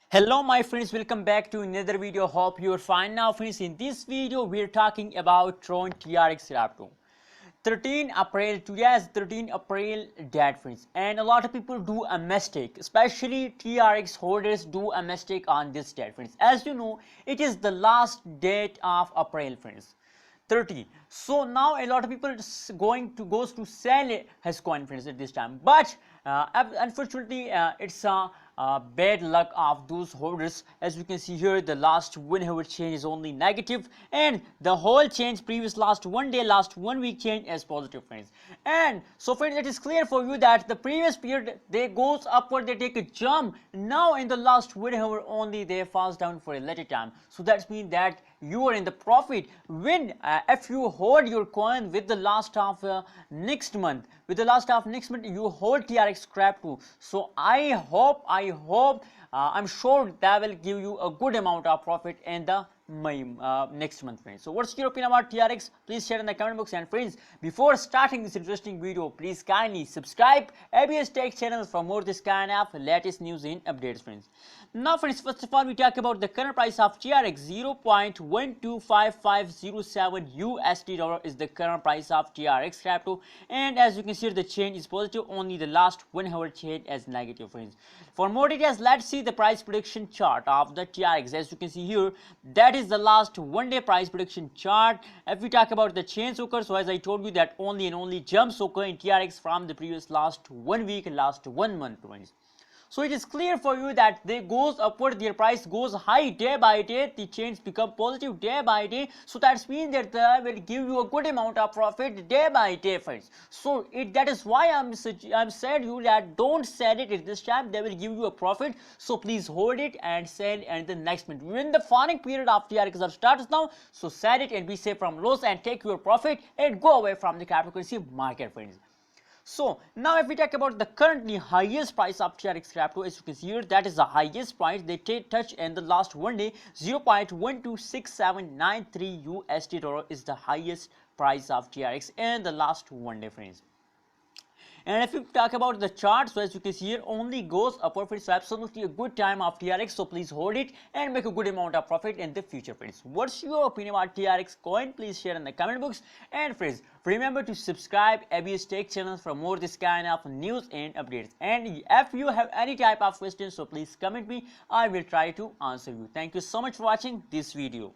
Hello my friends, welcome back to another video. Hope you're fine. Now friends, in this video we're talking about Tron TRX Crypto. 13 April, today is 13 April date friends, and a lot of people do a mistake, especially TRX holders do a mistake on this date friends. As you know, it is the last date of April friends, 30. So now a lot of people goes to sell his coin friends at this time, but unfortunately it's bad luck of those holders. As you can see here, the last 1 hour change is only negative, and the whole change previous last 1 day, last 1 week change is positive friends. And so friends, it is clear for you that the previous period they goes upward, they take a jump. Now in the last 1 hour only they falls down for a little time, so that means that you are in the profit when if you hold your coin with the last of next month, you hold TRX Crypto. So I hope I'm sure that will give you a good amount of profit in the next month friends. So what's your opinion about TRX? Please share in the comment box. And friends, before starting this interesting video, please kindly subscribe ABS Tech channel for more this kind of latest news and updates friends. Now friends, first of all we talk about the current price of TRX. 0.125507 USD dollar is the current price of TRX Crypto, and as you can see the change is positive, only the last 1 hour change is negative friends. For more details, let's see the price prediction chart of the TRX. As you can see here, that is the last 1 day price prediction chart. If we talk about the change occur, so as I told you that only and only jumps occur in TRX from the previous last 1 week and last 1 month friends. So it is clear for you that they goes upward, their price goes high day by day, the change become positive day by day. So that means that they will give you a good amount of profit day by day friends. So that is why I'm said you that don't sell it at this time, they will give you a profit. So please hold it and sell in the next month. When the farming period of TRX starts now, so sell it and be safe from loss and take your profit and go away from the cryptocurrency market friends. So now if we talk about the currently highest price of TRX Crypto, as you can see here, that is the highest price they touch in the last 1 day. 0.126793 USD dollar is the highest price of TRX in the last 1 day friends. And if you talk about the chart, so as you can see here, only goes upward friends. So absolutely a good time of TRX. So please hold it and make a good amount of profit in the future friends. What's your opinion about TRX coin? Please share in the comment box. And friends, remember to subscribe ABS Tech channel for more this kind of news and updates. And if you have any type of questions, so please comment me. I will try to answer you. Thank you so much for watching this video.